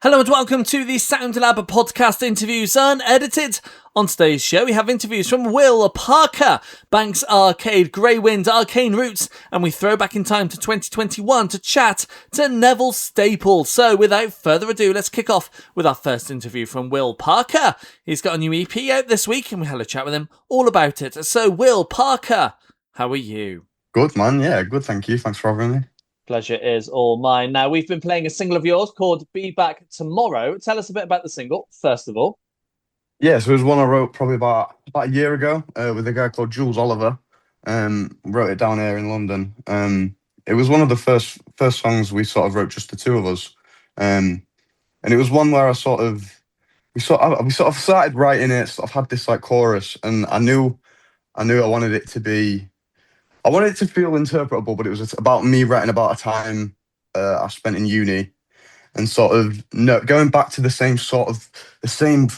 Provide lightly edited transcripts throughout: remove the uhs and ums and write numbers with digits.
Hello and welcome to the Sound Lab podcast interviews unedited. On today's show, we have interviews from Will Parker, Banks Arcade, Greywind Arcane Roots, and we throw back in time to 2021 to chat to Neville Staple. So without further ado, let's kick off with our first interview from Will Parker. He's got a new EP out this week and we had a chat with him all about it. So Will Parker, how are you? Good, man. Yeah, good. Thank you. Thanks for having me. Pleasure is all mine. Now, we've been playing a single of yours called Be Back Tomorrow. Tell us a bit about the single, first of all. Yeah, so it was one I wrote probably about a year ago with a guy called Jules Oliver. Wrote it down here in London. It was one of the first songs we sort of wrote, just the two of us. And it was one where we sort of started writing it, sort of had this like chorus, and I knew I wanted it to be. I wanted it to feel interpretable, but it was about me writing about a time I spent in uni, and sort of going back to the same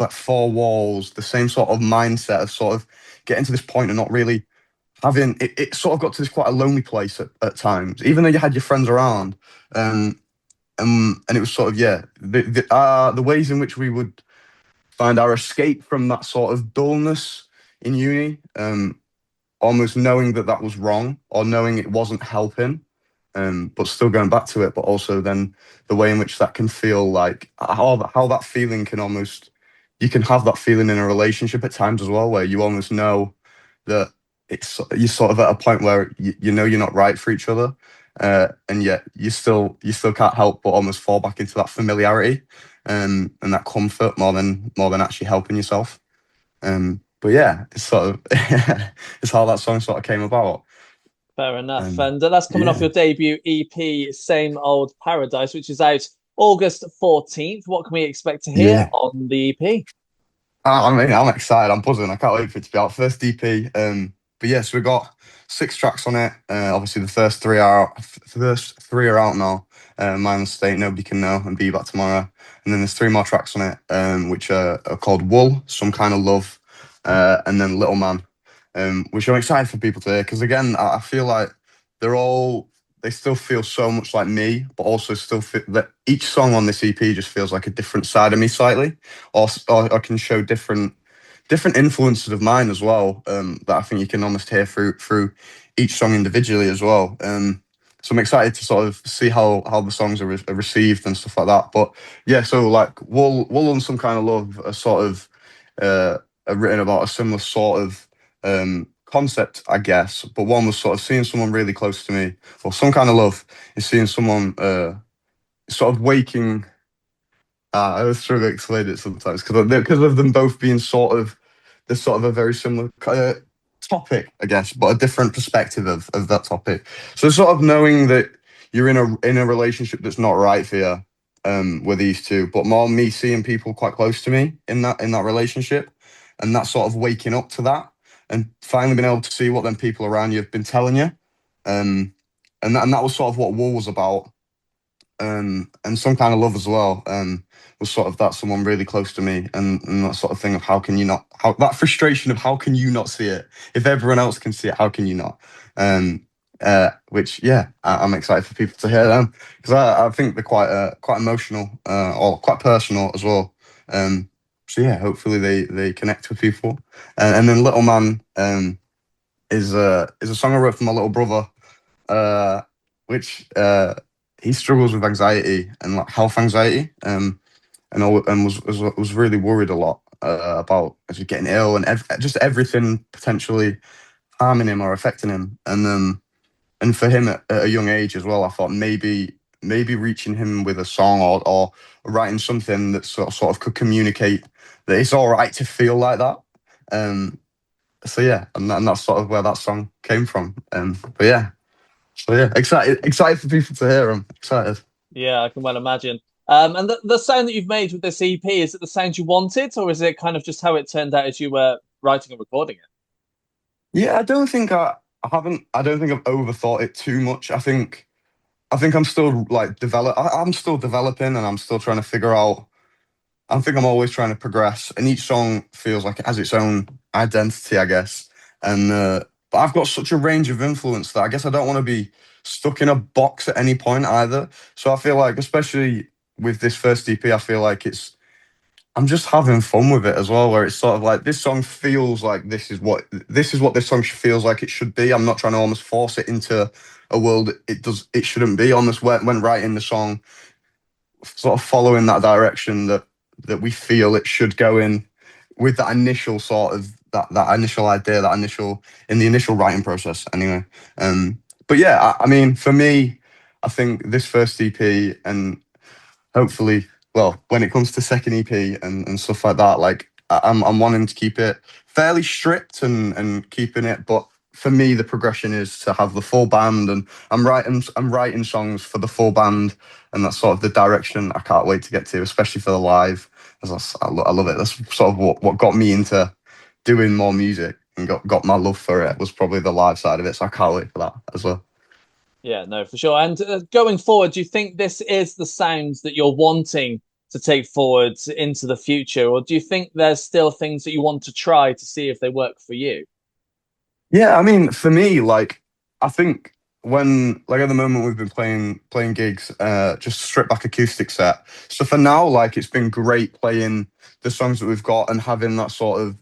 like four walls, the same sort of mindset of sort of getting to this point and not really having it. It sort of got to this quite a lonely place at times, even though you had your friends around, and it was sort of the ways in which we would find our escape from that sort of dullness in uni. Almost knowing that was wrong, or knowing it wasn't helping, but still going back to it. But also then the way in which that can feel, like how that feeling can almost, you can have that feeling in a relationship at times as well, where you almost know that you're sort of at a point where you know you're not right for each other, and yet you still can't help but almost fall back into that familiarity, and that comfort more than actually helping yourself. But yeah, it's sort of it's how that song sort of came about. Fair enough. And that's coming off your debut EP, Same Old Paradise, which is out August 14th. What can we expect to hear on the EP? I mean, I'm excited. I'm buzzing. I can't wait for it to be out. First EP. But yes, we've got 6 tracks on it. Obviously, the first three are out now. Mind State, Nobody Can Know, and Be Back Tomorrow. And then there's 3 more tracks on it, which are called Wool, Some Kind of Love, and then Little Man, which I'm excited for people to hear, because again, I feel like they still feel so much like me, but also still feel that each song on this EP just feels like a different side of me slightly, or I can show different influences of mine as well, that I think you can almost hear through each song individually as well. So I'm excited to sort of see how the songs are received and stuff like that. But yeah, so like Wool and Some Kind of Love are sort of are written about a similar sort of concept, I guess. But one was sort of seeing someone really close to me, or Some Kind of Love is seeing someone sort of waking. I was trying to explain it sometimes because of them both being sort of a very similar topic, I guess, but a different perspective of that topic. So sort of knowing that you're in a relationship that's not right for you, with these two, but more me seeing people quite close to me in that relationship, and that sort of waking up to that, and finally being able to see what them people around you have been telling you, and that was sort of what Wool was about, and Some Kind of Love as well, was sort of that someone really close to me, and that sort of thing of how that frustration of how can you not see it if everyone else can see it, how can you not, which I'm excited for people to hear them, because I think they're quite emotional, or quite personal as well. So yeah, hopefully they connect with people. And then Little Man is a song I wrote for my little brother, which he struggles with anxiety and like health anxiety, and was really worried a lot about just getting ill and just everything potentially harming him or affecting him. And for him at a young age as well, I thought maybe reaching him with a song, or writing something that sort of could communicate that it's all right to feel like that. So yeah, and that's sort of where that song came from. But yeah, so yeah, excited for people to hear them. Excited. Yeah, I can well imagine. And the sound that you've made with this EP, is it the sound you wanted, or is it kind of just how it turned out as you were writing and recording it? Yeah, I don't think I've overthought it too much. I think I'm still like I'm still developing, and I'm still trying to figure out. I think I'm always trying to progress, and each song feels like it has its own identity, I guess. And but I've got such a range of influence that I guess I don't want to be stuck in a box at any point either. So I feel like, especially with this first EP, I feel like I'm just having fun with it as well, where it's sort of like this song feels like this song feels like it should be. I'm not trying to almost force it into a world it shouldn't be. Almost when writing the song, sort of following that direction that we feel it should go in, with that initial sort of that initial idea, that initial in the initial writing process anyway. But yeah, I mean, for me, I think this first EP, and hopefully, well, when it comes to second EP and stuff like that, like I'm wanting to keep it fairly strict and keeping it, but for me the progression is to have the full band, and I'm writing songs for the full band, and that's sort of the direction I can't wait to get to, especially for the live. As I love it. That's sort of what got me into doing more music and got my love for it, was probably the live side of it. So I can't wait for that as well. Yeah, no, for sure. And going forward, do you think this is the sound that you're wanting to take forward into the future, or do you think there's still things that you want to try to see if they work for you? Yeah, I mean, for me, like, I think when, like, at the moment we've been playing gigs, just stripped back acoustic set. So for now, like, it's been great playing the songs that we've got and having that sort of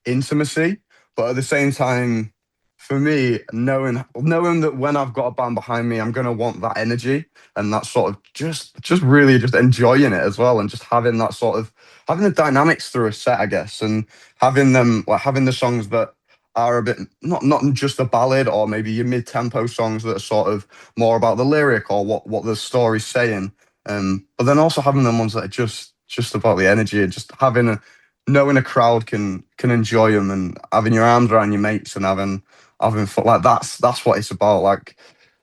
intimacy. But at the same time, for me, knowing that when I've got a band behind me, I'm gonna want that energy and that sort of just really just enjoying it as well, and just having that sort of having the dynamics through a set, I guess, and having them, like, having the songs that are a bit not just a ballad, or maybe your mid-tempo songs that are sort of more about the lyric or what the story's saying, but then also having them ones that are just about the energy, and just knowing a crowd can enjoy them, and having your arms around your mates and having fun. Like, that's what it's about. Like,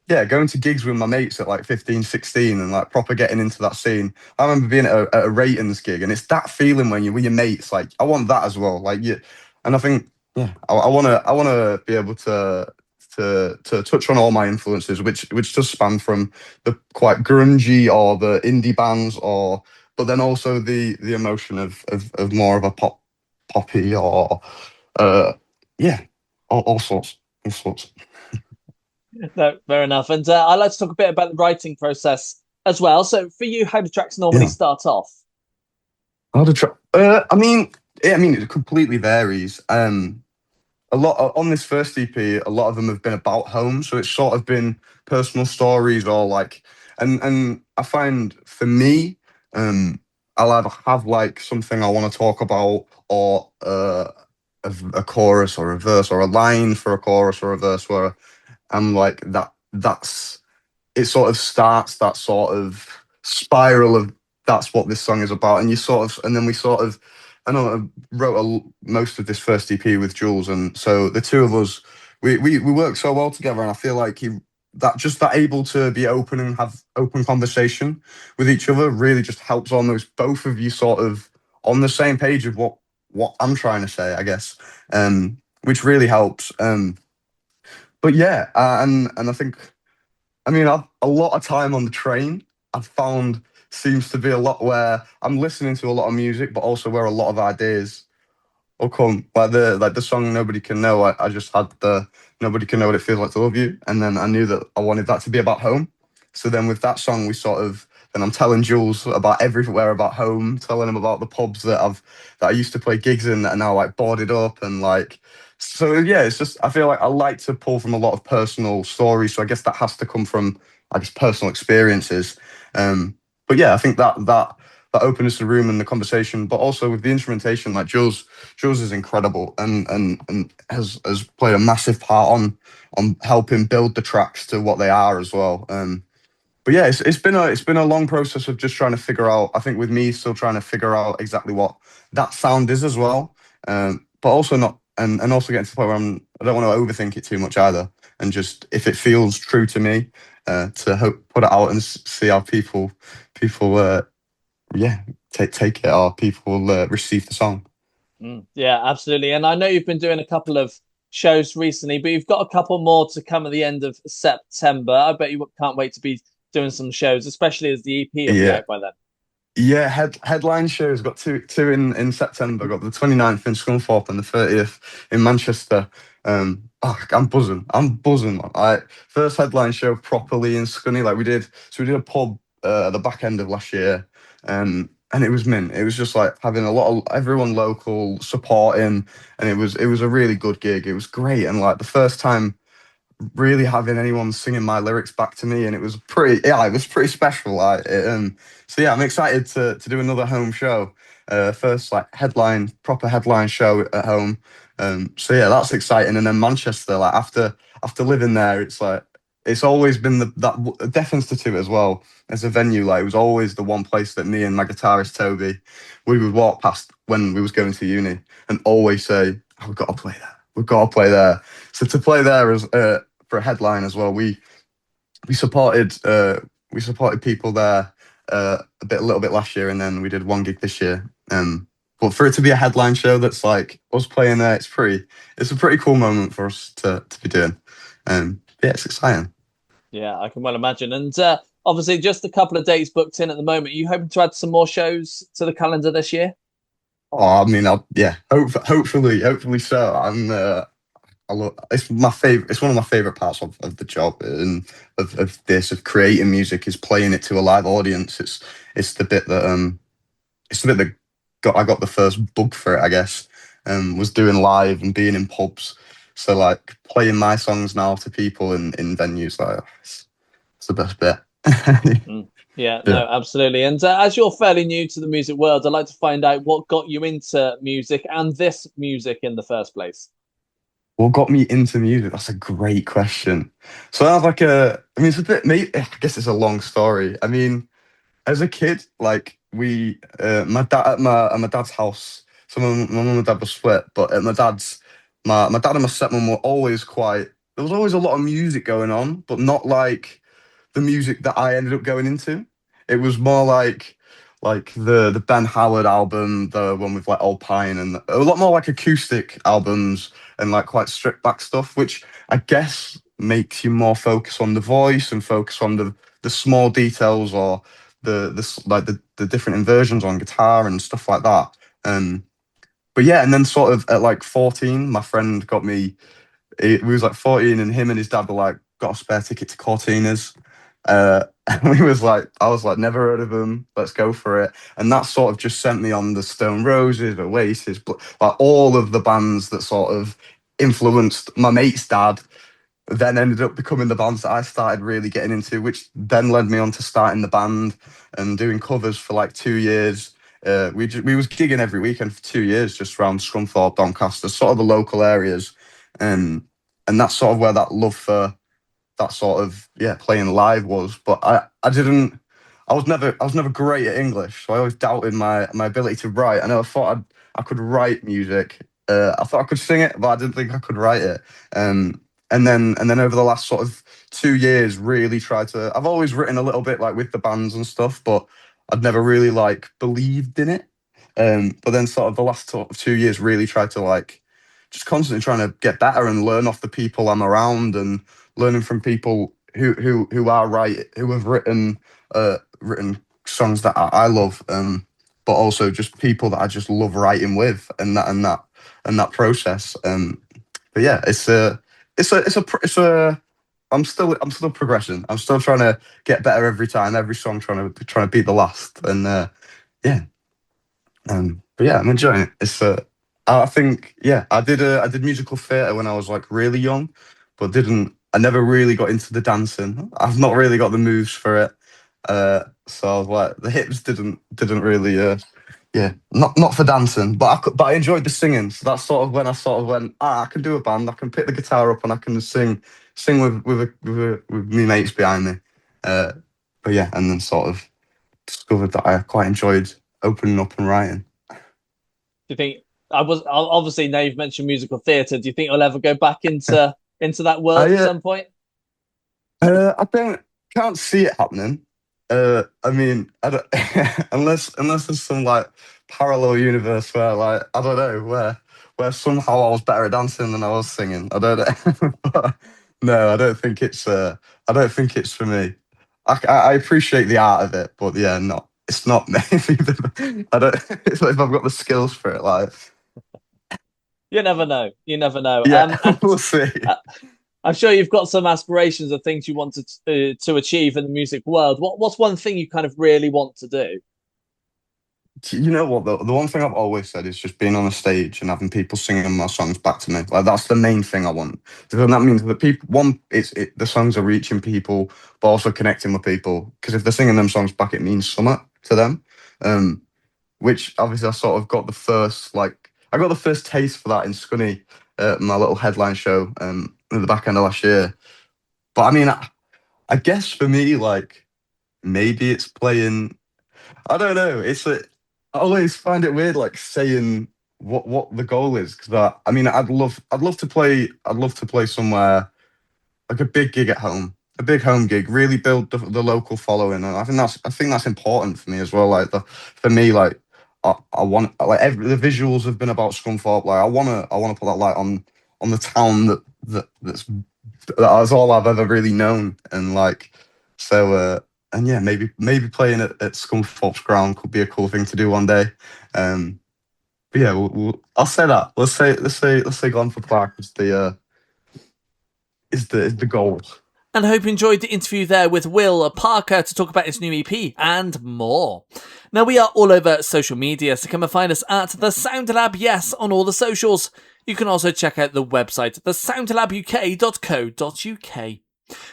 yeah, going to gigs with my mates at like 15, 16, and like proper getting into that scene. I remember being at a ratings gig, and it's that feeling when you're with your mates. Like, I want that as well. Like, you, and I think, yeah, I wanna be able to touch on all my influences, which does span from the quite grungy or the indie bands, or but then also the emotion of more of a poppy, or uh yeah, all sorts, all sorts. No, fair enough. And I'd like to talk a bit about the writing process as well. So for you, how do tracks normally Yeah. start off? How to try? I mean, it completely varies. A lot on this first EP, a lot of them have been about home, so it's sort of been personal stories, or like, and I find for me, I'll either have like something I want to talk about, or a chorus or a verse, or a line for a chorus or a verse, where I'm like that's it, sort of starts that sort of spiral of that's what this song is about, and you sort of, and then we sort of, I know I wrote most of this first EP with Jules, and so the two of us, we work so well together, and I feel like that able to be open and have open conversation with each other really just helps almost both of you sort of on the same page of what I'm trying to say, I guess, which really helps. But yeah, and I think, I mean, a lot of time on the train, I've found, seems to be a lot where I'm listening to a lot of music, but also where a lot of ideas will come. Like the song "Nobody Can Know," I just had the "Nobody Can Know What It Feels Like to Love You," and then I knew that I wanted that to be about home. So then with that song, we sort of, then I'm telling Jules about everywhere about home, telling him about the pubs that I used to play gigs in that are now like boarded up, and like, so yeah, it's just, I feel like I like to pull from a lot of personal stories. So I guess that has to come from, I guess, personal experiences. But yeah, I think that openness to the room and the conversation, but also with the instrumentation, like Jules is incredible, and has played a massive part on helping build the tracks to what they are as well. But yeah, it's been a long process of just trying to figure out. I think with me still trying to figure out exactly what that sound is as well. But also not, and also getting to the point where I don't want to overthink it too much either, and just if it feels true to me, to put it out and see how people yeah, take it, or people will receive the song. Yeah, absolutely. And I know you've been doing a couple of shows recently, but you've got a couple more to come at the end of September. I bet you can't wait to be doing some shows, especially as the EP will be Yeah, out by then. yeah. Headline shows, got two in September. Got the 29th in Scunthorpe and the 30th in Manchester. I'm buzzing. I'm buzzing, man. First headline show properly in Scunny, like we did. So we did a pub at the back end of last year. And it was mint. It was just like having a lot of everyone local supporting, and it was a really good gig. It was great, and like the first time really having anyone singing my lyrics back to me, and it was pretty special. So yeah, I'm excited to do another home show. First like proper headline show at home. So yeah, that's exciting. And then Manchester, like after living there, it's like it's always been that Deaf Institute as well as a venue. Like it was always the one place that me and my guitarist Toby, we would walk past when we was going to uni and always say, oh, we've got to play there. We've got to play there. So to play there as for a headline as well, we supported we supported people there a little bit last year, and then we did one gig this year. But for it to be a headline show that's like us playing there, it's a pretty cool moment for us to be doing. Yeah, it's exciting. Yeah, I can well imagine. And obviously, just a couple of dates booked in at the moment. Are you hoping to add some more shows to the calendar this year? Oh, I mean, yeah, hopefully so. It's my favorite. It's one of my favorite parts of the job and of creating music is playing it to a live audience. It's the bit that I got the first bug for it, I guess. Was doing live and being in pubs. So like playing my songs now to people in venues, like it's the best bit. Mm. Yeah, Yeah. no, absolutely. And as you're fairly new to the music world, I'd like to find out what got you into music and this music in the first place. What got me into music? That's a great question. So I have I mean, it's a bit, I guess it's a long story. I mean, as a kid, like my dad at my dad's house. So my mum and dad were split, but at my dad's, my dad and my stepmom were always quite. There was always a lot of music going on, but not like the music that I ended up going into. It was more like the Ben Howard album, the one with like Old Pine, and a lot more like acoustic albums and like quite stripped back stuff, which I guess makes you more focus on the voice and focus on the small details or the different inversions on guitar and stuff like that. But yeah, and then sort of at like 14, my friend got me. We was like 14, and him and his dad were like, got a spare ticket to Cortinas. And I was like, never heard of them. Let's go for it. And that sort of just sent me on the Stone Roses, Oasis, like all of the bands that sort of influenced my mate's dad. Then ended up becoming the bands that I started really getting into, which then led me on to starting the band and doing covers for like 2 years. We was gigging every weekend for 2 years, just around Scunthorpe, Doncaster, sort of the local areas, and that's sort of where that love for that sort of playing live was. But I was never great at English, so I always doubted my ability to write. I thought I could write music. I thought I could sing it, but I didn't think I could write it. And then over the last sort of 2 years, really tried to. I've always written a little bit like with the bands and stuff, but I'd never really like believed in it. But then sort of the last sort of 2 years, really tried to like just constantly trying to get better and learn off the people I'm around and learning from people who are who have written songs that I love, but also just people that I just love writing with, and that process. But yeah, I'm still progressing. I'm still trying to get better every time, every song, trying to beat the last, and yeah. But yeah, I'm enjoying it. I think I did musical theatre when I was like really young, but didn't. I never really got into the dancing. I've not really got the moves for it. So I was like, the hips didn't really. Not for dancing, but I enjoyed the singing. So that's sort of when I sort of went, I can do a band. I can pick the guitar up and I can sing with me mates behind me. But yeah, and then sort of discovered that I quite enjoyed opening up and writing. Do you think I was obviously now you've mentioned musical theatre? Do you think you'll ever go back into that world at some point? I can't see it happening. I mean, I don't, unless there's some like parallel universe where like I don't know where somehow I was better at dancing than I was singing. I don't know. But no, I don't think it's for me. I appreciate the art of it, but yeah, it's not me. I don't. It's like if I've got the skills for it, like You never know. You never know. yeah, And we'll see. I'm sure you've got some aspirations of things you want to achieve in the music world. What's one thing you kind of really want to do? You know what? The one thing I've always said is just being on a stage and having people singing my songs back to me. Like that's the main thing I want. Because that means that people, one, the songs are reaching people, but also connecting with people. Because if they're singing them songs back, it means something to them. Which obviously I sort of got the first I got the first taste for that in Scunny, my little headline show at the back end of last year. But I mean, I guess for me, like maybe it's playing. I don't know. I always find it weird, like saying what the goal is, because I mean, I'd love to play somewhere like a big gig at home, a big home gig, really build the local following, and I think that's important for me as well. Like for me, like I want the visuals have been about Scunthorpe. Like I wanna put that light on the town that's all I've ever really known, and like so. And yeah, maybe playing at Scunthorpe's ground could be a cool thing to do one day. But yeah, I'll say that. Let's say Glenford Park is the goal. And I hope you enjoyed the interview there with Will Parker to talk about his new EP and more. Now, we are all over social media, so come and find us at The Sound Lab, yes, on all the socials. You can also check out the website, thesoundlabuk.co.uk.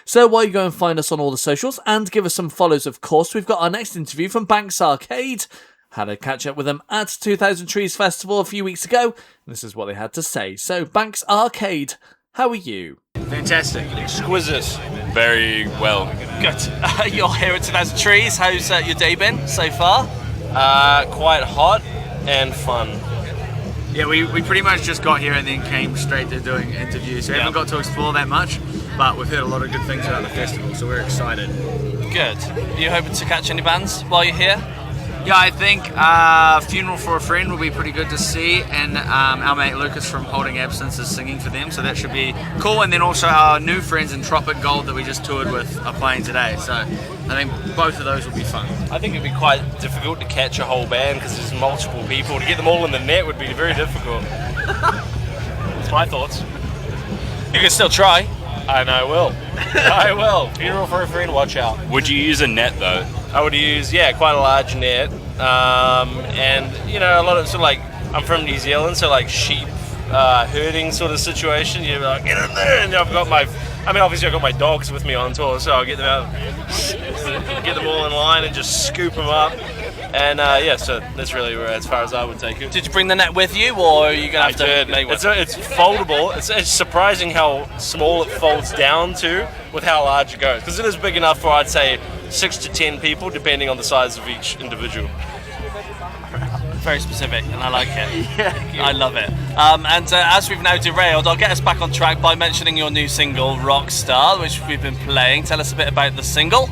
So while you go and find us on all the socials and give us some follows, of course, we've got our next interview from Banks Arcade. Had a catch up with them at 2000 Trees Festival a few weeks ago. This is what they had to say. So, Banks Arcade, how are you? Fantastic. Exquisite. Very well. Good. You're here at 2000 Trees. How's your day been so far? Quite hot and fun. Yeah, we pretty much just got here and then came straight to doing interviews. So we haven't got to explore that much, but we've heard a lot of good things about the festival, so we're excited. Good. Are you hoping to catch any bands while you're here? Yeah, I think Funeral for a Friend will be pretty good to see, and our mate Lucas from Holding Absence is singing for them, so that should be cool. And then also our new friends in Tropic Gold that we just toured with are playing today, so I think both of those will be fun. I think it'd be quite difficult to catch a whole band because there's multiple people. To get them all in the net would be very difficult. That's my thoughts. You can still try. And I will. I will. Funeral for a Friend, watch out. Would you use a net though? I would use, quite a large net. And, a lot of, I'm from New Zealand, so like sheep herding sort of situation. You're like, get in there! And obviously I've got my dogs with me on tour, so I'll get them out, get them all in line and just scoop them up. And so that's really as far as I would take it. Did you bring the net with you, or are you going to have to make one? It's foldable. It's surprising how small it folds down to with how large it goes. Because it is big enough for, I'd say, 6 to 10 people, depending on the size of each individual. Very specific, and I like it. I love it. And as we've now derailed, I'll get us back on track by mentioning your new single, Rockstar, which we've been playing. Tell us a bit about the single.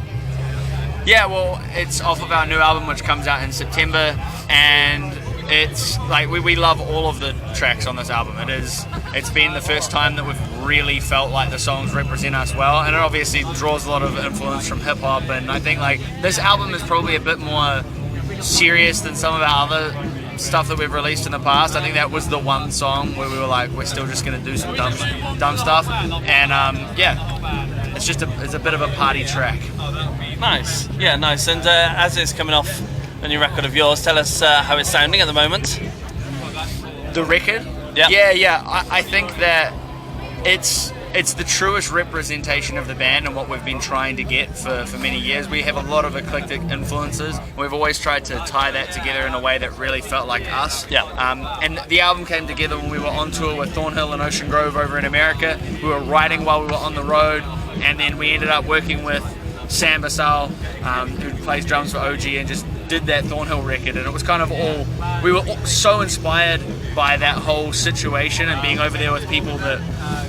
Yeah, well, it's off of our new album, which comes out in September, and it's like we love all of the tracks on this album. It's been the first time that we've really felt like the songs represent us well, and it obviously draws a lot of influence from hip hop. And I think like this album is probably a bit more serious than some of our other stuff that we've released in the past. I think that was the one song where we were like, we're still just going to do some dumb stuff, and it's a bit of a party track. Nice. Yeah, nice. And as it's coming off a new record of yours, tell us how it's sounding at the moment. The record? Yeah. I think that it's the truest representation of the band and what we've been trying to get for many years. We have a lot of eclectic influences. We've always tried to tie that together in a way that really felt like us. Yeah. And the album came together when we were on tour with Thornhill and Ocean Grove over in America. We were writing while we were on the road, and then we ended up working with Sam Basal, who plays drums for OG, and just did that Thornhill record. And it was kind of we were so inspired by that whole situation and being over there with people that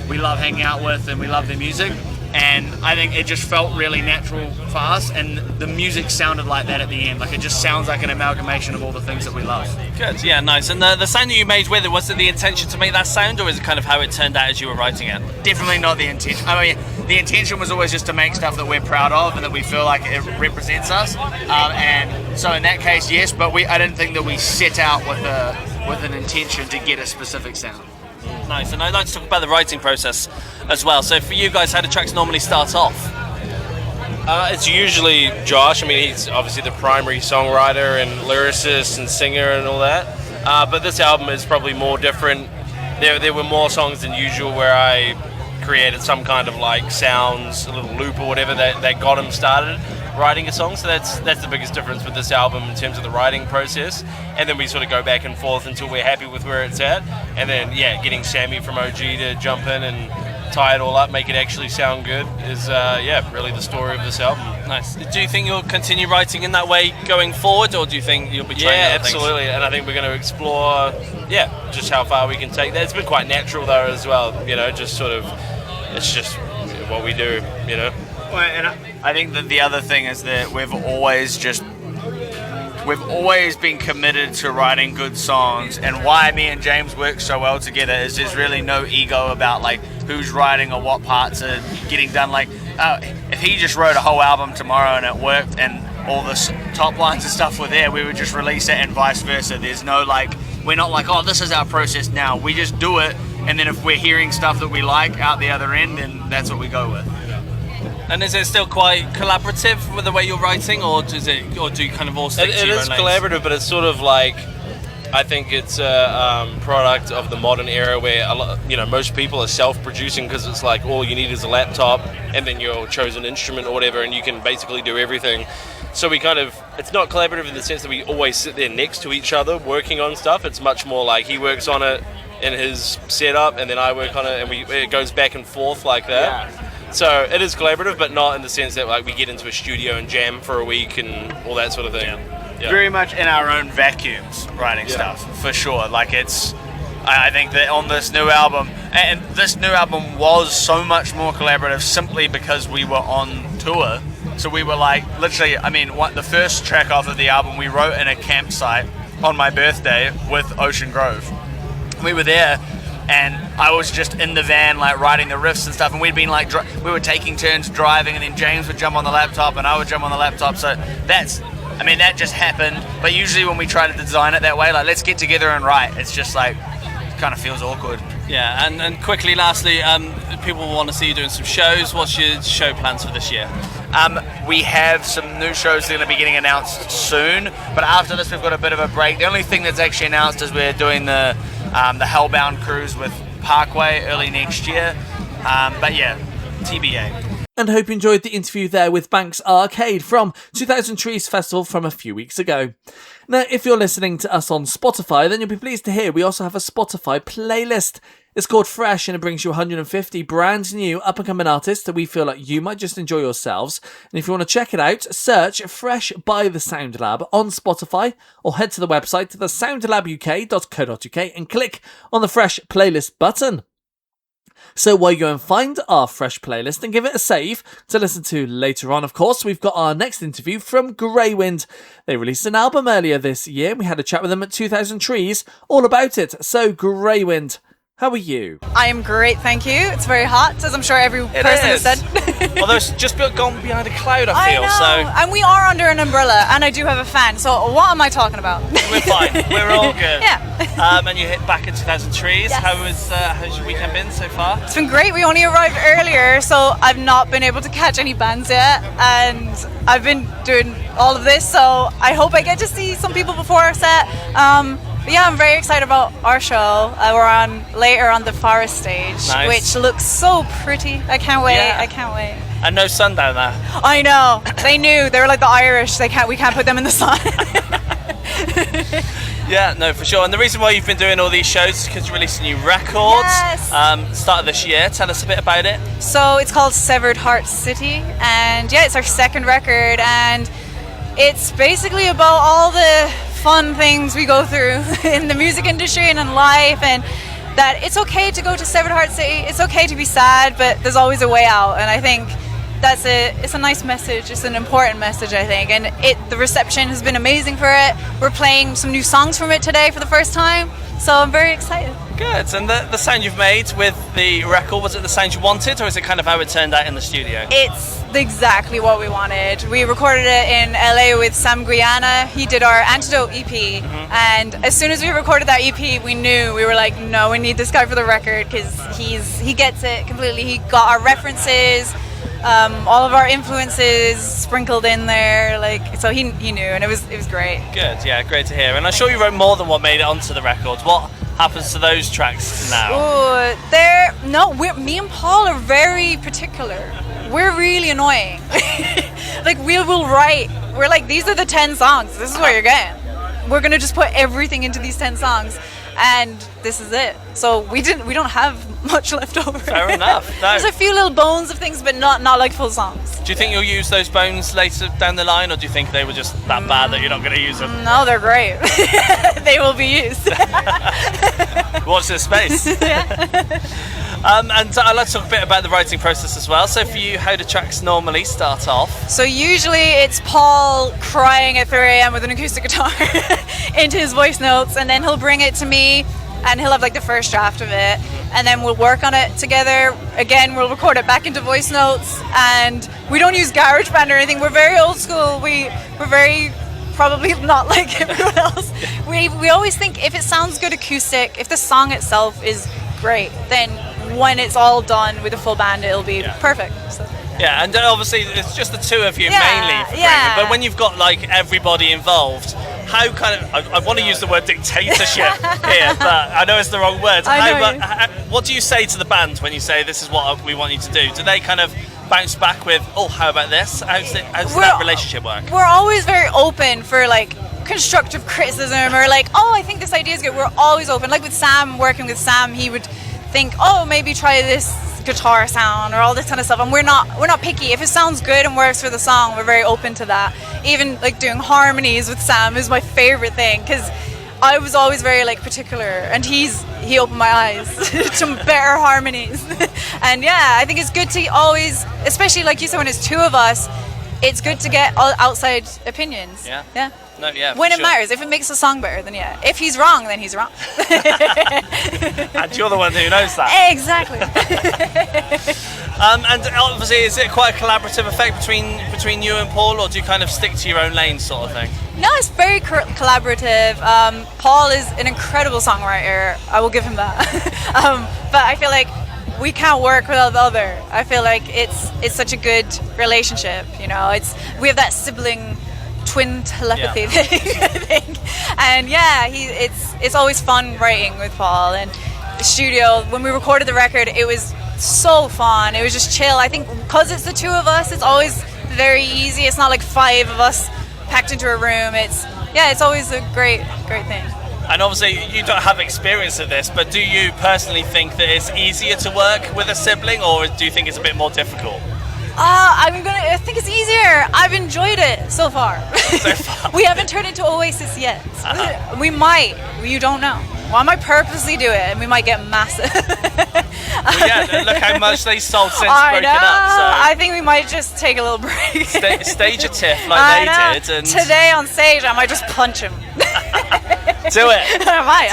we love hanging out with and we love their music. And I think it just felt really natural for us, and the music sounded like that at the end. Like it just sounds like an amalgamation of all the things that we love. Good, yeah, nice. And the sound that you made with it, was it the intention to make that sound, or is it kind of how it turned out as you were writing it? Definitely not the intention. I mean, the intention was always just to make stuff that we're proud of and that we feel like it represents us. And so in that case, yes, but I didn't think that we set out with an intention to get a specific sound. Nice, and I'd like to talk about the writing process as well. So for you guys, how do tracks normally start off? It's usually Josh. I mean, he's obviously the primary songwriter and lyricist and singer and all that. But this album is probably more different. There were more songs than usual where I created some kind of like sounds, a little loop or whatever that got him started writing a song. So that's the biggest difference with this album in terms of the writing process. And then we sort of go back and forth until we're happy with where it's at. And then, getting Sammy from OG to jump in and tie it all up, make it actually sound good is really the story of this album. Nice. Do you think you'll continue writing in that way going forward, or do you think you'll be trying other things? Absolutely. And I think we're going to explore just how far we can take that. It's been quite natural though as well, just sort of, it's just what we do. Well, and I think that the other thing is that we've always been committed to writing good songs, and why me and James work so well together is there's really no ego about like who's writing or what parts are getting done. Like if he just wrote a whole album tomorrow and it worked and all the top lines and stuff were there, we would just release it, and vice versa. There's no like, we're not like, oh, this is our process now. We just do it, and then if we're hearing stuff that we like out the other end, then that's what we go with. And is it still quite collaborative with the way you're writing, or do you kind of all stick to your own lanes? It is collaborative, but it's sort of like, I think it's a product of the modern era where most people are self-producing, because it's like all you need is a laptop and then your chosen instrument or whatever, and you can basically do everything. So it's not collaborative in the sense that we always sit there next to each other working on stuff. It's much more like he works on it in his setup and then I work on it, and it goes back and forth like that. Yeah. So it is collaborative, but not in the sense that like we get into a studio and jam for a week and all that sort of thing. Yeah. Very much in our own vacuums writing stuff, for sure. Like I think that on this new album, and this new album was so much more collaborative simply because we were on tour. So we were like, literally, the first track off of the album we wrote in a campsite on my birthday with Ocean Grove. We were there, and I was just in the van like writing the riffs and stuff, and we'd been like we were taking turns driving, and then James would jump on the laptop and I would jump on the laptop. So that just happened. But usually when we try to design it that way, like let's get together and write, it's just like it kind of feels awkward. Yeah. And quickly, lastly, people want to see you doing some shows. What's your show plans for this year? We have some new shows that are going to be getting announced soon, but after this we've got a bit of a break. The only thing that's actually announced is we're doing the Hellbound cruise with Parkway early next year. But yeah, TBA. And hope you enjoyed the interview there with Banks Arcade from 2000 Trees Festival from a few weeks ago. Now, if you're listening to us on Spotify, then you'll be pleased to hear we also have a Spotify playlist. It's called Fresh, and it brings you 150 brand new up-and-coming artists that we feel like you might just enjoy yourselves. And if you want to check it out, search Fresh by The Sound Lab on Spotify, or head to the website to thesoundlabuk.co.uk and click on the Fresh playlist button. So while you go and find our Fresh playlist and give it a save to listen to later on, of course, we've got our next interview from Greywind. They released an album earlier this year. We had a chat with them at 2000 Trees all about it. So Greywind, how are you? I am great, thank you. It's very hot, as I'm sure every person has said. Although it's just gone behind a cloud, I feel. I know. And we are under an umbrella, and I do have a fan, so what am I talking about? We're fine. We're all good. Yeah. And you hit back at 2000 Trees. Yes. How's your weekend been so far? It's been great. We only arrived earlier, so I've not been able to catch any bands yet, and I've been doing all of this, so I hope I get to see some people before our set. But yeah, I'm very excited about our show. We're on later on the forest stage, nice. Which looks so pretty. I can't wait. Yeah. I can't wait. And no sun down there. I know. They knew. They were like the Irish. We can't put them in the sun. Yeah, no, for sure. And the reason why you've been doing all these shows is because you released a new record. Yes. Start of this year. Tell us a bit about it. So it's called Severed Heart City, and yeah, it's our second record, and it's basically about all the fun things we go through in the music industry and in life, and that it's okay to go to Severed Heart City, it's okay to be sad, but there's always a way out. And I think it's a nice message, it's an important message, I think, and the reception has been amazing for it. We're playing some new songs from it today for the first time, so I'm very excited. Good. And the sound you've made with the record, was it the sound you wanted, or is it kind of how it turned out in the studio? It's exactly what we wanted. We recorded it in LA with Sam Guiana. He did our Antidote EP, and as soon as we recorded that EP, we were like, no, we need this guy for the record, because he gets it completely. He got our references, all of our influences sprinkled in there, like, so he knew, and it was great. Good, yeah, great to hear. And I'm sure you wrote more than what made it onto the record. What happens to those tracks now? Me and Paul are very particular. We're really annoying. Like, we will write, we're like, these are the 10 songs, this is what you're getting. We're gonna just put everything into these 10 songs, and this is it. So we don't have much left over. Fair enough. No. There's a few little bones of things, but not like full songs. Do you think you'll use those bones later down the line, or do you think they were just that bad that you're not going to use them? No, they're great. They will be used. Watch this space. And I'd like to talk a bit about the writing process as well. So for you, how do tracks normally start off? So usually it's Paul crying at 3 a.m. with an acoustic guitar into his voice notes, and then he'll bring it to me, and he'll have like the first draft of it, and then we'll work on it together. Again, we'll record it back into voice notes, and we don't use GarageBand or anything. We're very old school. We're very probably not like everyone else. We always think if it sounds good acoustic, if the song itself is great, then when it's all done with a full band, it'll be perfect. So. Yeah, and obviously it's just the two of you mainly for Greywind, but when you've got like everybody involved, how kind of, I want to use the word dictatorship here, but I know it's the wrong word. What do you say to the band when you say this is what we want you to do? Do they kind of bounce back with, oh, how about this? How does that relationship work? We're always very open for like constructive criticism, or like, oh, I think this idea is good. We're always open. Like with Sam, working with Sam, he would think, oh, maybe try this guitar sound or all this kind of stuff, and we're not picky. If it sounds good and works for the song, we're very open to that. Even like doing harmonies with Sam is my favorite thing, because I was always very like particular, and he opened my eyes to better harmonies. And yeah, I think it's good to always, especially like you said, when it's two of us, it's good to get outside opinions. Yeah. No, when it matters, if it makes the song better, then yeah. If he's wrong, then he's wrong. And you're the one who knows that. Exactly. And obviously, is it quite a collaborative effect between you and Paul, or do you kind of stick to your own lane, sort of thing? No, it's very collaborative. Paul is an incredible songwriter. I will give him that. But I feel like we can't work without the other. I feel like it's such a good relationship. You know, we have that sibling twin telepathy thing, I think. And yeah, it's always fun writing with Paul. And the studio, when we recorded the record, it was so fun. It was just chill. I think because it's the two of us, it's always very easy. It's not like 5 of us packed into a room. It's always a great thing. And obviously you don't have experience of this, but do you personally think that it's easier to work with a sibling, or do you think it's a bit more difficult? I think it's easier. I've enjoyed it so far. We haven't turned into Oasis yet. We might. You don't know. Well, I might purposely do it, and we might get massive. Look how much they sold since broken up. So I think we might just take a little break. Stage a tiff like they did. And today on stage, I might just punch him. Do it. I might.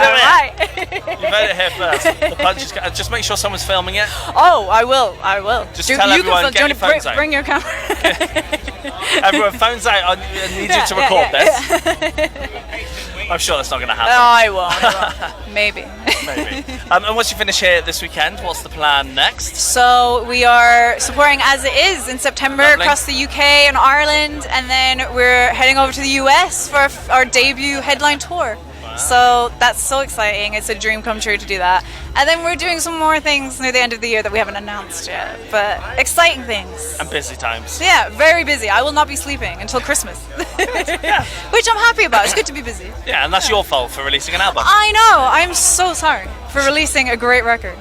You heard it here first. The punch is, just make sure someone's filming it. Oh, I will. Just tell everyone, get your phones out. Bring your camera. Everyone, phones out. I need you to record this. I'm sure that's not going to happen. No, I won't. Maybe. And once you finish here this weekend, what's the plan next? So we are supporting As It Is in September across the UK and Ireland, and then we're heading over to the US for our debut headline tour. Wow. So that's so exciting. It's a dream come true to do that. And then we're doing some more things near the end of the year that we haven't announced yet, but exciting things. And busy times. Yeah, very busy. I will not be sleeping until Christmas. Which I'm happy about. It's good to be busy. Yeah, and that's your fault for releasing an album. I know. I'm so sorry for releasing a great record.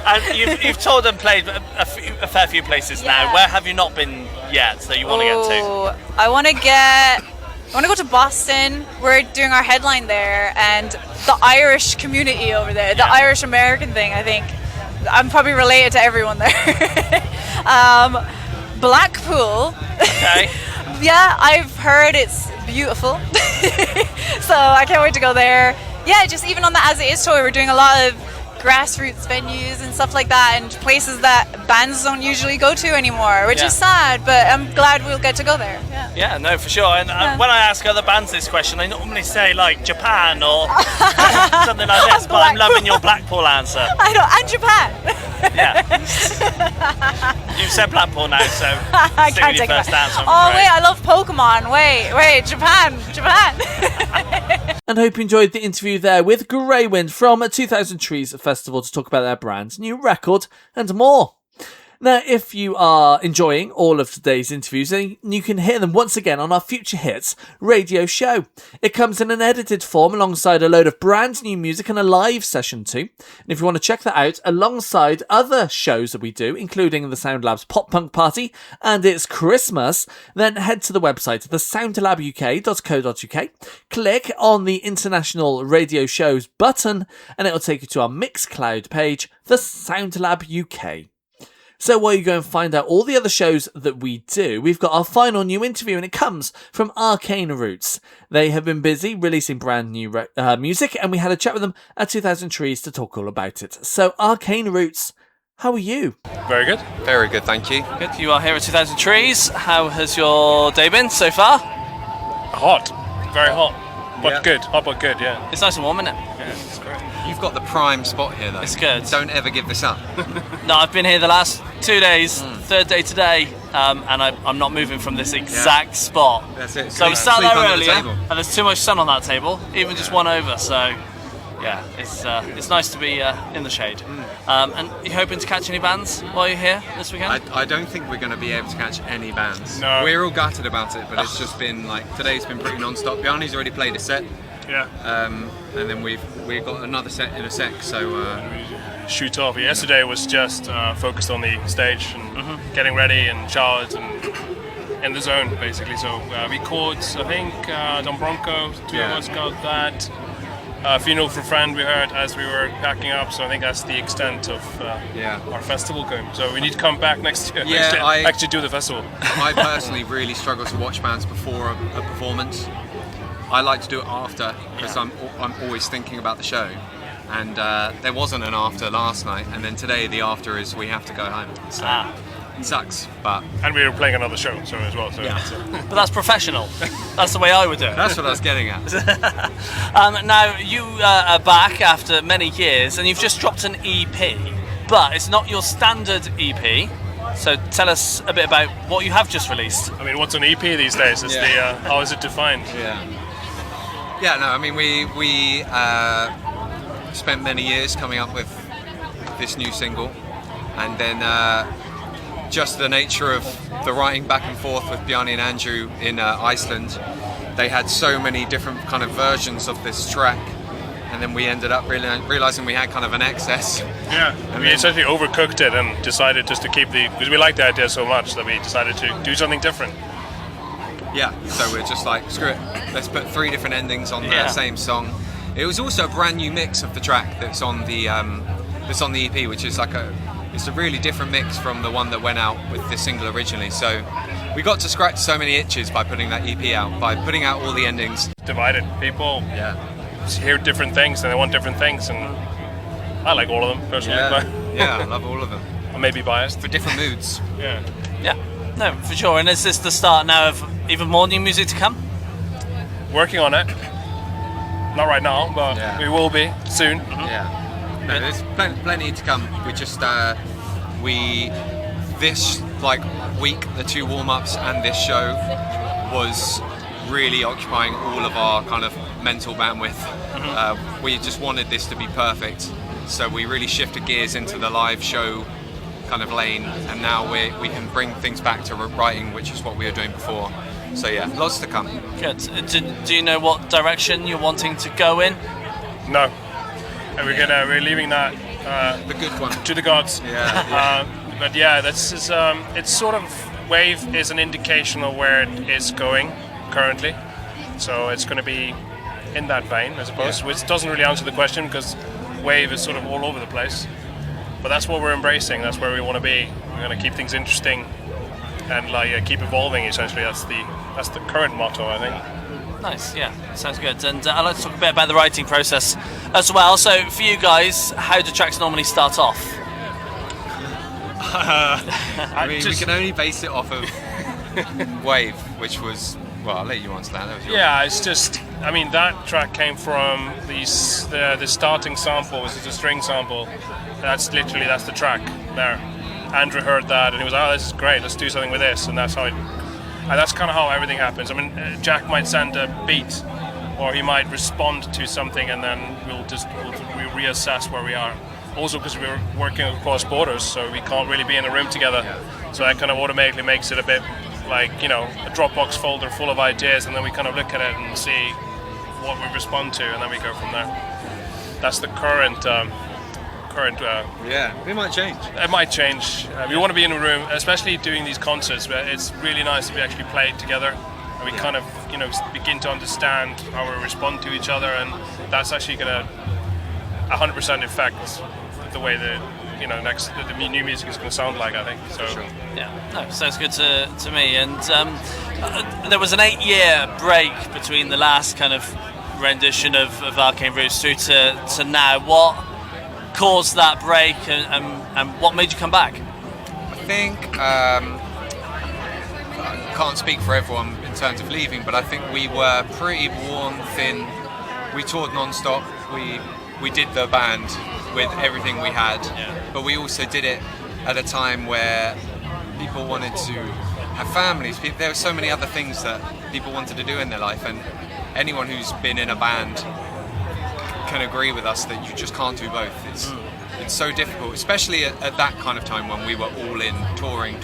And you've toured and played a fair few places now. Where have you not been yet that you want to get to? I want to go to Boston. We're doing our headline there, and the Irish community over there, the Irish American thing, I think. I'm probably related to everyone there. Blackpool. Okay. Yeah, I've heard it's beautiful. So I can't wait to go there. Yeah, just even on the As It Is tour, we're doing a lot of grassroots venues and stuff like that, and places that bands don't usually go to anymore, which is sad, but I'm glad we'll get to go there. Yeah, no, for sure. And when I ask other bands this question, I normally say like Japan or something like this, but I'm loving your Blackpool answer. I know, and Japan. Yeah. You've said Blackpool now, so I can't your take first it. answer. Oh wait, I love Pokemon. Wait, Japan. And hope you enjoyed the interview there with Greywind from 2000 Trees Festival to talk about their brand new record and more. Now, if you are enjoying all of today's interviews, then you can hear them once again on our Future Hits radio show. It comes in an edited form alongside a load of brand new music and a live session too. And if you want to check that out alongside other shows that we do, including the Sound Lab's Pop Punk Party and It's Christmas, then head to the website, thesoundlabuk.co.uk, click on the International Radio Shows button, and it'll take you to our Mixcloud page, The Sound Lab UK. So while you go and find out all the other shows that we do, we've got our final new interview, and it comes from Arcane Roots. They have been busy releasing brand new music, and we had a chat with them at 2000 Trees to talk all about it. So Arcane Roots, how are you? Very good. Very good, thank you. Good. You are here at 2000 Trees. How has your day been so far? Hot. Very hot. But good. Hot but good, yeah. It's nice and warm, isn't it? Yeah, it's great. You've got the prime spot here, though. It's good. Don't ever give this up. No, I've been here the last 2 days, third day today, and I'm not moving from this exact spot. That's it. So we started there earlier, and there's too much sun on that table, even just one over, so yeah, it's nice to be in the shade. And you hoping to catch any bands while you're here this weekend? I don't think we're going to be able to catch any bands. No. We're all gutted about it, but it's just been like, today's been pretty non-stop. Bjarne's already played a set. Yeah. And then we've got another set in a sec, so shoot off. Yesterday was just focused on the stage and getting ready and showered and in the zone, basically. So we caught, I think, Don Bronco, two of us got that. Funeral for a Friend we heard as we were packing up, so I think that's the extent of our festival going. So we need to come back next year, actually do the festival. I personally really struggle to watch bands before a performance. I like to do it after, because I'm always thinking about the show. And there wasn't an after last night, and then today the after is we have to go home. So it sucks, but... And we were playing another show as well. So But that's professional. That's the way I would do it. That's what I was getting at. Now, you are back after many years, and you've just dropped an EP, but it's not your standard EP. So tell us a bit about what you have just released. I mean, what's an EP these days? It's how is it defined? Yeah, no, I mean, we spent many years coming up with this new single, and then just the nature of the writing back and forth with Bjarne and Andrew in Iceland, they had so many different kind of versions of this track, and then we ended up realizing we had kind of an excess. Yeah, and we essentially overcooked it and decided just to keep because we liked the idea so much that we decided to do something different. Yeah, so we're just like, screw it, let's put 3 different endings on the same song. It was also a brand new mix of the track that's on the EP, which is like it's a really different mix from the one that went out with this single originally. So we got to scratch so many itches by putting that EP out, by putting out all the endings. Divided people hear different things and they want different things, and I like all of them personally. Yeah, I love all of them. I may be biased. For different moods. Yeah. No, for sure. And is this the start now of even more new music to come? Working on it. Not right now, but we will be soon. Yeah. No, there's plenty to come. We just this week, the 2 warm-ups and this show was really occupying all of our kind of mental bandwidth. We just wanted this to be perfect, so we really shifted gears into the live show kind of lane, and now we can bring things back to writing, which is what we were doing before. So yeah, lots to come. Good. Do you know what direction you're wanting to go in? No. And we're leaving that the good one to the gods. But yeah, it's sort of, Wave is an indication of where it is going currently. So it's going to be in that vein, I suppose, which doesn't really answer the question because Wave is sort of all over the place. But that's what we're embracing. That's where we want to be. We're going to keep things interesting and keep evolving. Essentially, that's the current motto, I think. Nice, yeah, sounds good. And I'd like to talk a bit about the writing process as well. So for you guys, how do tracks normally start off? I mean, we can only base it off of Wave, which was, well, I'll let you answer that. That was your It's just, I mean, that track came from the starting sample, which is a string sample. That's the track there. Andrew heard that and he was like, oh, this is great, let's do something with this, and that's kind of how everything happens. I mean, Jack might send a beat, or he might respond to something, and then we'll reassess where we are. Also, because we're working across borders, so we can't really be in a room together. So that kind of automatically makes it a bit like, a Dropbox folder full of ideas, and then we kind of look at it and see what we respond to, and then we go from there. That's the current. it might change. It might change. We want to be in a room, especially doing these concerts, where it's really nice to be actually played together, and we kind of, begin to understand how we respond to each other, and that's actually going to 100% affect the way the new music is going to sound like, I think. So. Sure. Yeah, no, sounds good to me. And there was an 8-year break between the last kind of rendition of Arcane Roots through to now. What caused that break, and what made you come back? I think I can't speak for everyone in terms of leaving, but I think we were pretty worn thin. We toured non-stop. We did the band with everything we had, but we also did it at a time where people wanted to have families. There were so many other things that people wanted to do in their life, and anyone who's been in a band can agree with us that you just can't do both. It's so difficult, especially at that kind of time when we were all in touring.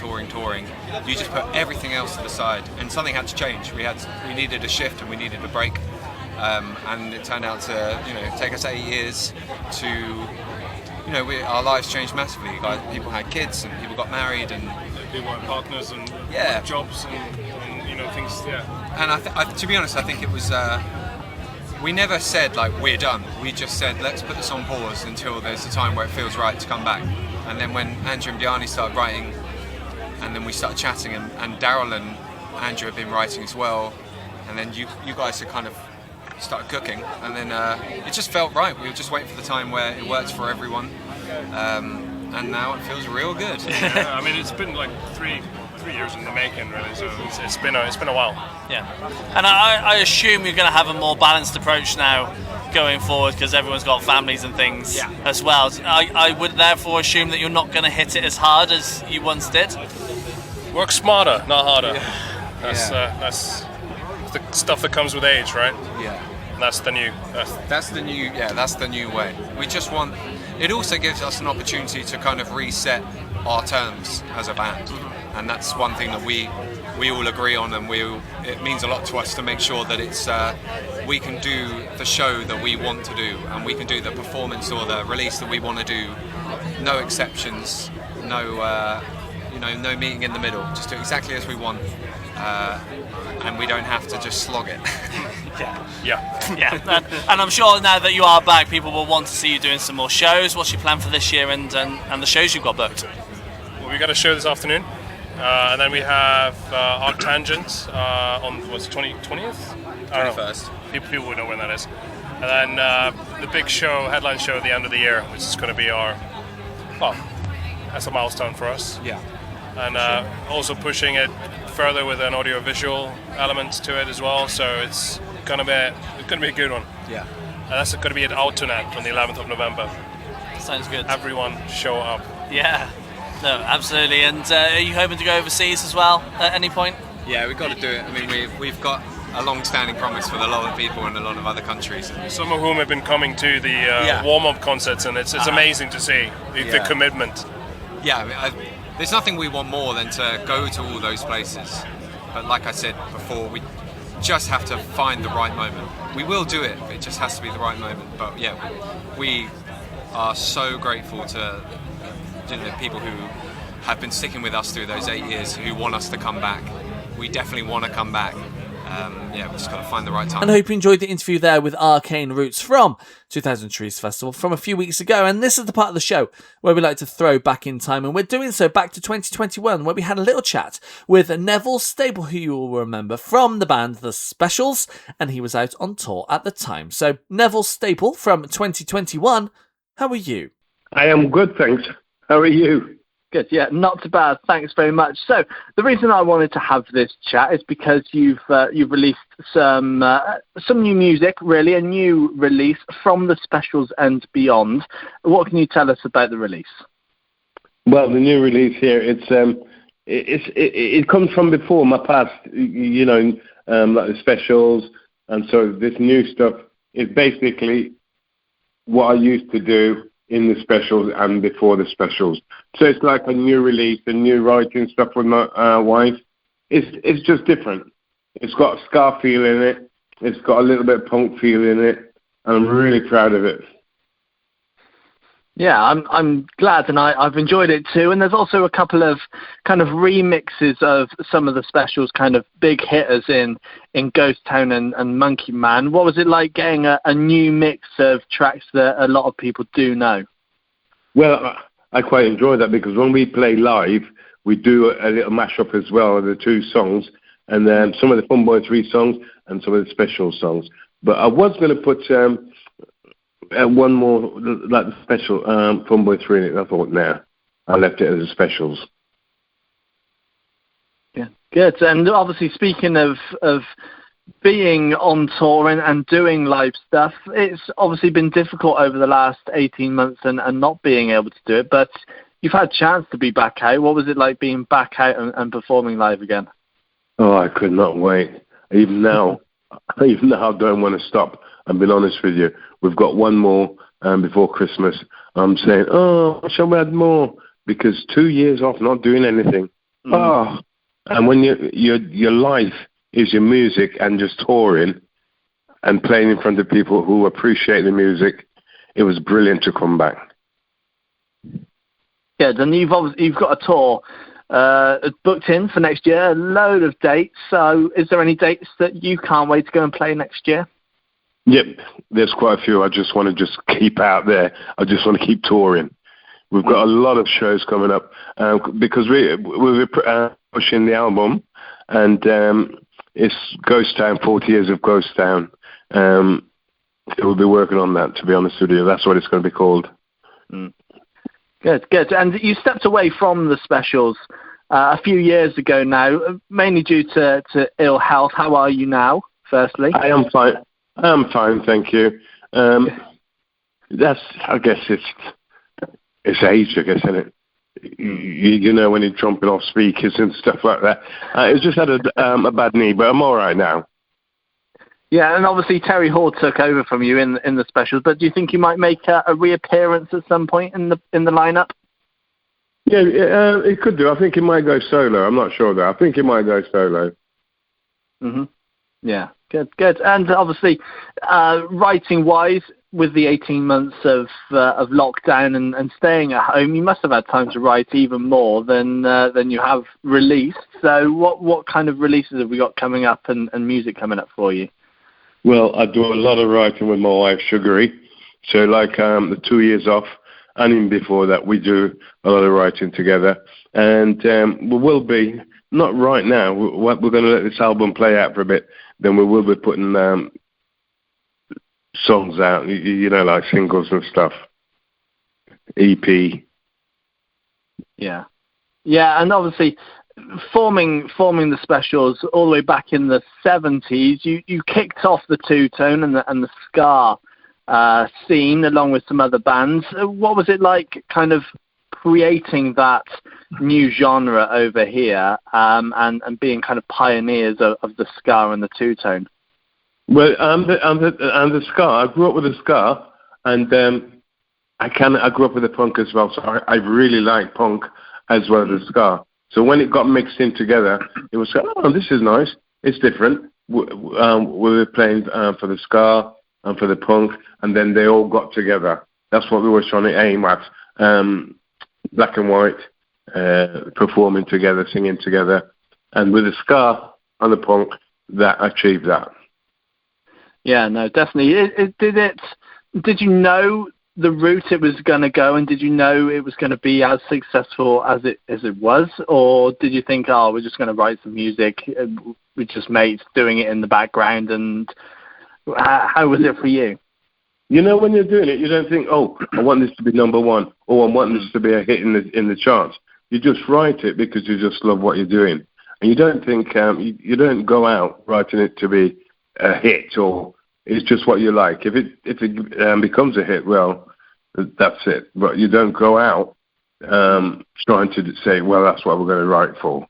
You just put everything else to the side, and something had to change. We needed a shift, and we needed a break. And it turned out to take us 8 years to our lives changed massively. People had kids, and people got married, and people had partners and jobs and things. And to be honest, I think it was we never said like we're done. We just said let's put this on pause until there's a time where it feels right to come back. And then when Andrew and Bjarni started writing, and then we started chatting, and Daryl and Andrew had been writing as well, and then you guys had kind of started cooking, and then it just felt right. We were just waiting for the time where it works for everyone, and now it feels real good. I mean, it's been like three years in the making, really. So it's been a while. Yeah, and I assume you're going to have a more balanced approach now going forward, because everyone's got families and things as well. I would therefore assume that you're not going to hit it as hard as you once did. Work smarter, not harder. That's the stuff that comes with age, right? Yeah. That's the new way. We just want, it also gives us an opportunity to kind of reset our terms as a band, and that's one thing that we all agree on, and it means a lot to us to make sure that it's we can do the show that we want to do, and we can do the performance or the release that we want to do. No exceptions, no meeting in the middle. Just do exactly as we want. And we don't have to just slog it. Yeah. And I'm sure now that you are back, people will want to see you doing some more shows. What's your plan for this year and the shows you've got booked? Well, we got a show this afternoon, and then we have Arctangent on 20th? 21st. People will know when that is. And then the big show, headline show at the end of the year, which is going to be that's a milestone for us. Yeah. And also pushing it further with an audio-visual element to it as well, so it's gonna be a good one. Yeah. And that's going to be at Autonet on the 11th of November. Sounds good. Everyone show up. Yeah. No, absolutely. And are you hoping to go overseas as well at any point? Yeah, we've got to do it. I mean, we've got a long-standing promise with a lot of people in a lot of other countries. Some of whom have been coming to the warm-up concerts, and it's amazing to see the commitment. Yeah, I mean, there's nothing we want more than to go to all those places. But like I said before, we just have to find the right moment. We will do it, but it just has to be the right moment. But yeah, we are so grateful to people who have been sticking with us through those 8 years, who want us to come back. We definitely want to come back. yeah, we just got to find the right time. And I hope you enjoyed the interview there with Arcane Roots from 2000 Trees Festival from a few weeks ago. And this is the part of the show where we like to throw back in time. And we're doing so back to 2021, where we had a little chat with Neville Staple, who you all remember from the band The Specials. And he was out on tour at the time. So Neville Staple from 2021, how are you? I am good, thanks. How are you? Good, yeah, not too bad. Thanks very much. So the reason I wanted to have this chat is because you've released some new music, really, a new release from The Specials and beyond. What can you tell us about the release? Well, the new release here, it comes from before my past, like The Specials, and so this new stuff is basically what I used to do in The Specials and before The Specials. So it's like a new release, a new writing stuff with my wife. It's just different. It's got a ska feel in it. It's got a little bit of punk feel in it. And I'm really proud of it. Yeah, I'm glad, and I've enjoyed it too. And there's also a couple of kind of remixes of some of The Specials' kind of big hitters in Ghost Town and Monkey Man. What was it like getting a new mix of tracks that a lot of people do know? Well, I quite enjoy that because when we play live, we do a little mashup as well of the two songs, and then some of the Fun Boy 3 songs and some of the Special songs. But I was going to put one more, like the Special Fun Boy 3 in it. I thought, nah, I left it as the Specials. Yeah, good. And obviously, speaking of being on tour and doing live stuff, it's obviously been difficult over the last 18 months and not being able to do it, but you've had a chance to be back out. What was it like being back out and performing live again? Oh, I could not wait. Even now, I don't want to stop. I've been honest with you. We've got one more before Christmas. I'm saying, shall we add more? Because 2 years off not doing anything. And when your life is your music and just touring and playing in front of people who appreciate the music, it was brilliant to come back. Yeah, then you've got a tour booked in for next year, a load of dates. So is there any dates that you can't wait to go and play next year? Yep, there's quite a few. I just want to keep out there. I just want to keep touring. We've got a lot of shows coming up because we're pushing the album, and it's Ghost Town, 40 years of Ghost Town. We'll be working on that, to be honest with you. That's what it's going to be called. Good. And you stepped away from The Specials a few years ago now, mainly due to ill health. How are you now, firstly? I am fine. Thank you. I guess it's age, I guess, isn't it? You know, when you're jumping off speakers and stuff like that. It's just had a bad knee, but I'm all right now. Yeah, and obviously Terry Hall took over from you in The Specials, but do you think you might make a reappearance at some point in the lineup? Yeah, it could do. I think it might go solo. I'm not sure though. I think it might go solo. Yeah, good. And obviously, writing-wise, with the 18 months of lockdown and staying at home, you must have had time to write even more than you have released. So what kind of releases have we got coming up and music coming up for you? Well, I do a lot of writing with my wife, Sugary. So like the 2 years off, and even before that, we do a lot of writing together. And we will be, not right now, we're going to let this album play out for a bit, then we will be putting songs out, like singles and stuff. EP. Yeah, and obviously forming The Specials all the way back in the 70s, you kicked off the two-tone and the ska scene along with some other bands. What was it like kind of creating that new genre over here and being kind of pioneers of the ska and the two-tone? Well, and the ska, I grew up with the ska, and I grew up with the punk as well, so I really like punk as well as the ska. So when it got mixed in together, it was, this is nice, it's different. We were playing for the ska and for the punk, and then they all got together. That's what we were trying to aim at. Black and white, performing together, singing together. And with the ska and the punk, that achieve that. Yeah, no, definitely. Did you know the route it was going to go, and did you know it was going to be as successful as it was, or did you think, oh, we're just going to write some music, we're just mates doing it in the background, and how was it for you? You know, when you're doing it, you don't think, oh, I want this to be number one, or I want this to be a hit in the charts. You just write it because you just love what you're doing, and you don't think you don't go out writing it to be a hit, or it's just what you like. If it becomes a hit, well, that's it. But you don't go out trying to say, well, that's what we're going to write for.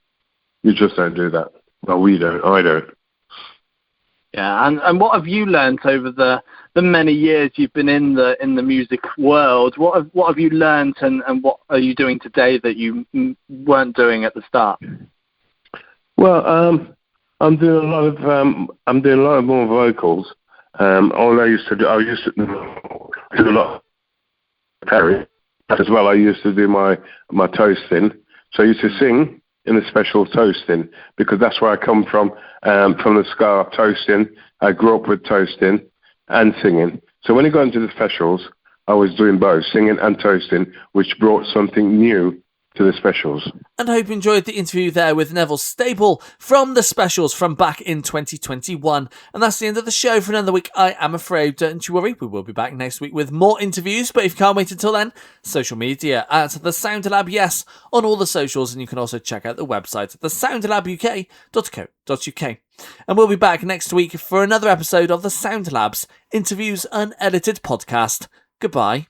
You just don't do that. Well, we don't. I don't. Yeah, and what have you learnt over the many years you've been in the music world? What have you learnt, and what are you doing today that you weren't doing at the start? Well, I'm doing a lot of more vocals. All I used to do a lot of Perry as well. I used to do my toasting. So I used to sing in the special toasting because that's where I come from the ska toasting. I grew up with toasting and singing. So when I got into the specials, I was doing both, singing and toasting, which brought something new to the specials. And I hope you enjoyed the interview there with Neville Staple from the specials from back in 2021. And that's the end of the show for another week, I am afraid. Don't you worry, we will be back next week with more interviews. But if you can't wait until then, social media at The Sound Lab, yes, on all the socials. And you can also check out the website, thesoundlabuk.co.uk. And we'll be back next week for another episode of The Sound Lab's Interviews Unedited podcast. Goodbye.